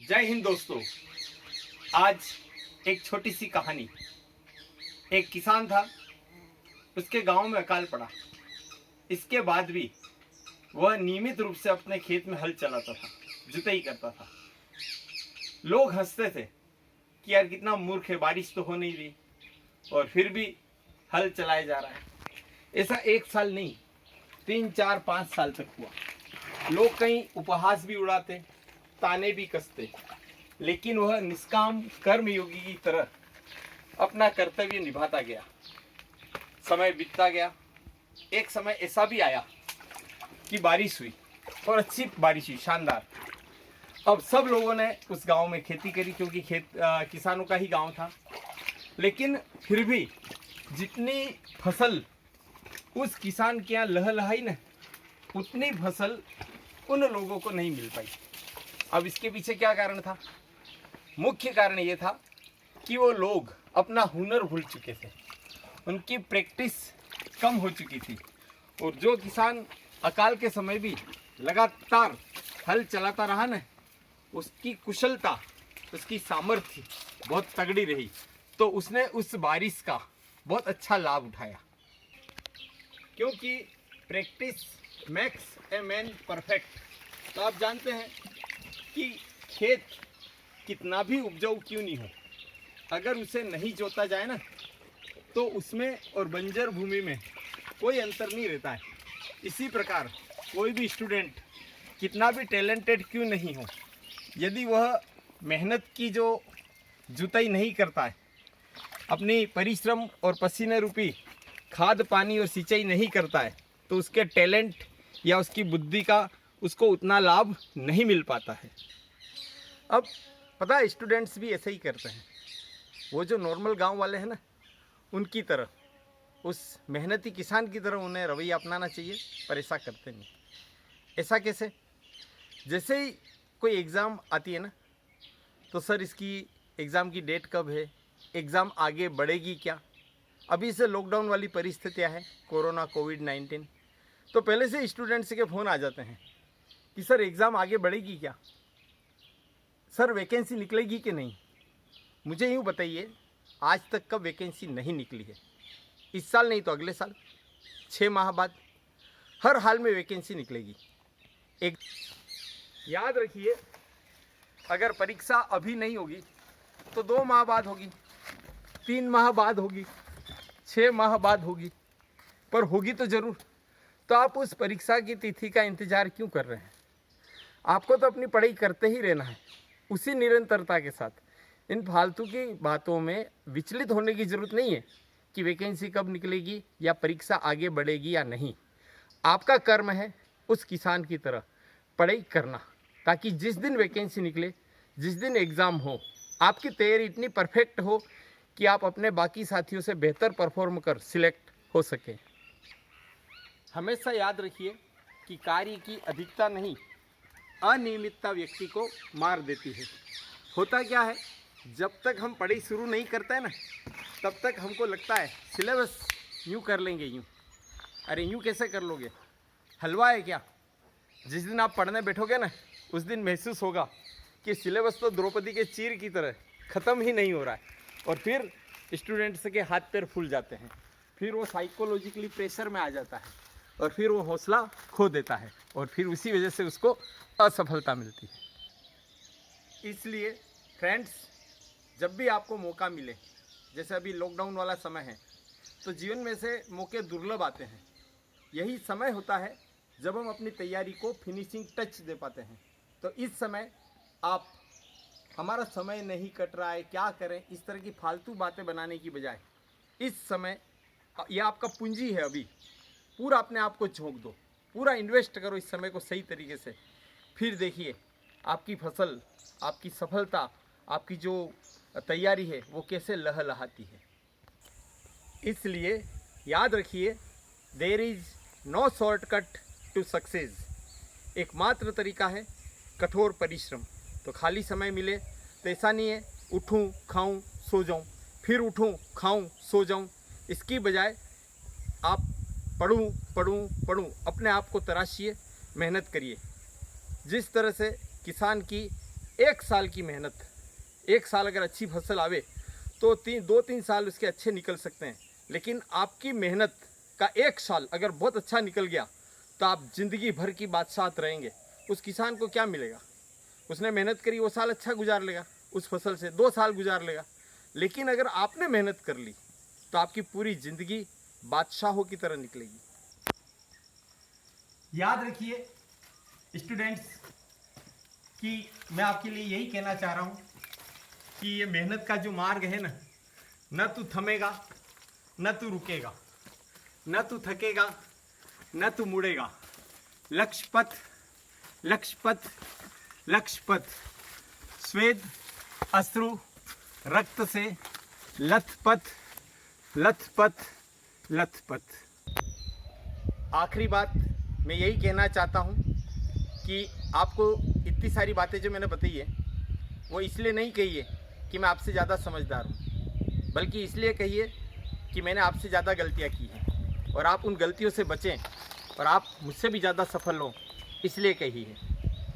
जय हिंद दोस्तों। आज एक छोटी सी कहानी। एक किसान था, उसके गांव में अकाल पड़ा। इसके बाद भी वह नियमित रूप से अपने खेत में हल चलाता था, जुताई करता था। लोग हंसते थे कि यार कितना मूर्ख है, बारिश तो हो नहीं रही और फिर भी हल चलाया जा रहा है। ऐसा एक साल नहीं, 3, 4, 5 साल तक हुआ। लोग कहीं उपहास भी उड़ाते, ताने भी कसते, लेकिन वह निष्काम कर्मयोगी की तरह अपना कर्तव्य निभाता गया। समय बीतता गया। एक समय ऐसा भी आया कि बारिश हुई और अच्छी बारिश हुई, शानदार। अब सब लोगों ने उस गांव में खेती करी, क्योंकि किसानों का ही गांव था। लेकिन फिर भी जितनी फसल उस किसान के यहाँ लहलहाई न, उतनी फसल उन लोगों को नहीं मिल पाई। अब इसके पीछे क्या कारण था? मुख्य कारण ये था कि वो लोग अपना हुनर भूल चुके थे, उनकी प्रैक्टिस कम हो चुकी थी। और जो किसान अकाल के समय भी लगातार हल चलाता रहा न, उसकी कुशलता, उसकी सामर्थ्य बहुत तगड़ी रही। तो उसने उस बारिश का बहुत अच्छा लाभ उठाया, क्योंकि practice makes a man perfect. तो आप जानते हैं कि खेत कितना भी उपजाऊ क्यों नहीं हो, अगर उसे नहीं जोता जाए ना, तो उसमें और बंजर भूमि में कोई अंतर नहीं रहता है। इसी प्रकार कोई भी स्टूडेंट कितना भी टैलेंटेड क्यों नहीं हो, यदि वह मेहनत की जो जुताई नहीं करता है, अपनी परिश्रम और पसीने रूपी खाद पानी और सिंचाई नहीं करता है, तो उसके टैलेंट या उसकी बुद्धि का उसको उतना लाभ नहीं मिल पाता है। अब पता है, स्टूडेंट्स भी ऐसे ही करते हैं। वो जो नॉर्मल गांव वाले हैं ना, उनकी तरह, उस मेहनती किसान की तरह उन्हें रवैया अपनाना चाहिए, पर ऐसा करते नहीं। ऐसा कैसे? जैसे ही कोई एग्ज़ाम आती है ना, तो सर इसकी एग्ज़ाम की डेट कब है, एग्ज़ाम आगे बढ़ेगी क्या? अभी से लॉकडाउन वाली परिस्थितियाँ हैं, कोरोना कोविड-19, तो पहले से स्टूडेंट्स के फ़ोन आ जाते हैं कि सर एग्ज़ाम आगे बढ़ेगी क्या, सर वैकेंसी निकलेगी कि नहीं। मुझे यूँ बताइए, आज तक कब वैकेंसी नहीं निकली है? इस साल नहीं तो अगले साल, 6 माह बाद हर हाल में वैकेंसी निकलेगी। एक याद रखिए, अगर परीक्षा अभी नहीं होगी तो 2 माह बाद होगी, 3 माह बाद होगी, 6 माह बाद होगी, पर होगी तो ज़रूर। तो आप उस परीक्षा की तिथि का इंतज़ार क्यों कर रहे हैं? आपको तो अपनी पढ़ाई करते ही रहना है, उसी निरंतरता के साथ। इन फालतू की बातों में विचलित होने की ज़रूरत नहीं है कि वैकेंसी कब निकलेगी या परीक्षा आगे बढ़ेगी या नहीं। आपका कर्म है उस किसान की तरह पढ़ाई करना, ताकि जिस दिन वैकेंसी निकले, जिस दिन एग्ज़ाम हो, आपकी तैयारी इतनी परफेक्ट हो कि आप अपने बाकी साथियों से बेहतर परफॉर्म कर सिलेक्ट हो सके। हमेशा याद रखिए कि कार्य की अधिकता नहीं, अनियमितता व्यक्ति को मार देती है। होता क्या है, जब तक हम पढ़ाई शुरू नहीं करते हैं ना, तब तक हमको लगता है सिलेबस यूँ कर लेंगे, यूँ। अरे यूँ कैसे कर लोगे? हलवा है क्या? जिस दिन आप पढ़ने बैठोगे ना, उस दिन महसूस होगा कि सिलेबस तो द्रौपदी के चीर की तरह ख़त्म ही नहीं हो रहा है। और फिर स्टूडेंट्स के हाथ पैर फूल जाते हैं, फिर वो साइकोलॉजिकली प्रेशर में आ जाता है और फिर वो हौसला खो देता है, और फिर उसी वजह से उसको असफलता मिलती है। इसलिए फ्रेंड्स, जब भी आपको मौका मिले, जैसे अभी लॉकडाउन वाला समय है, तो जीवन में से मौके दुर्लभ आते हैं। यही समय होता है जब हम अपनी तैयारी को फिनिशिंग टच दे पाते हैं। तो इस समय आप, हमारा समय नहीं कट रहा है, क्या करें, इस तरह की फालतू बातें बनाने की बजाय, इस समय यह आपका पूंजी है, अभी पूरा अपने आप को झोंक दो, पूरा इन्वेस्ट करो इस समय को सही तरीके से। फिर देखिए आपकी फसल, आपकी सफलता, आपकी जो तैयारी है वो कैसे लहलहाती है। इसलिए याद रखिए, there is no shortcut to success. एकमात्र तरीका है कठोर परिश्रम। तो खाली समय मिले तो ऐसा नहीं है उठूं, खाऊं, सो जाऊं, फिर उठूं, खाऊं, सो जाऊं। इसकी बजाय आप पढ़ूं पढ़ूं पढ़ूं, अपने आप को तराशिए, मेहनत करिए। जिस तरह से किसान की 1 साल की मेहनत, 1 साल अगर अच्छी फसल आवे तो 2-3 साल उसके अच्छे निकल सकते हैं। लेकिन आपकी मेहनत का 1 साल अगर बहुत अच्छा निकल गया तो आप ज़िंदगी भर की बादशाहत रहेंगे। उस किसान को क्या मिलेगा? उसने मेहनत करी, वो साल अच्छा गुजार लेगा, उस फसल से 2 साल गुजार लेगा। लेकिन अगर आपने मेहनत कर ली तो आपकी पूरी ज़िंदगी बादशाहों की तरह निकलेगी। याद रखिए स्टूडेंट्स कि मैं आपके लिए यही कहना चाह रहा हूँ कि ये मेहनत का जो मार्ग है ना, न तू थमेगा, न तू रुकेगा, न तू थकेगा, न तू मुड़ेगा। लक्ष्य पथ, लक्ष्य पथ, लक्ष्य पथ। स्वेद अश्रु रक्त से लथपथ, लथपथ, लथपथ। आखिरी बात मैं यही कहना चाहता हूँ कि आपको इतनी सारी बातें जो मैंने बताई है वो इसलिए नहीं कही है कि मैं आपसे ज़्यादा समझदार हूँ, बल्कि इसलिए कही है कि मैंने आपसे ज़्यादा गलतियाँ की हैं और आप उन गलतियों से बचें और आप मुझसे भी ज़्यादा सफल हों, इसलिए कही है।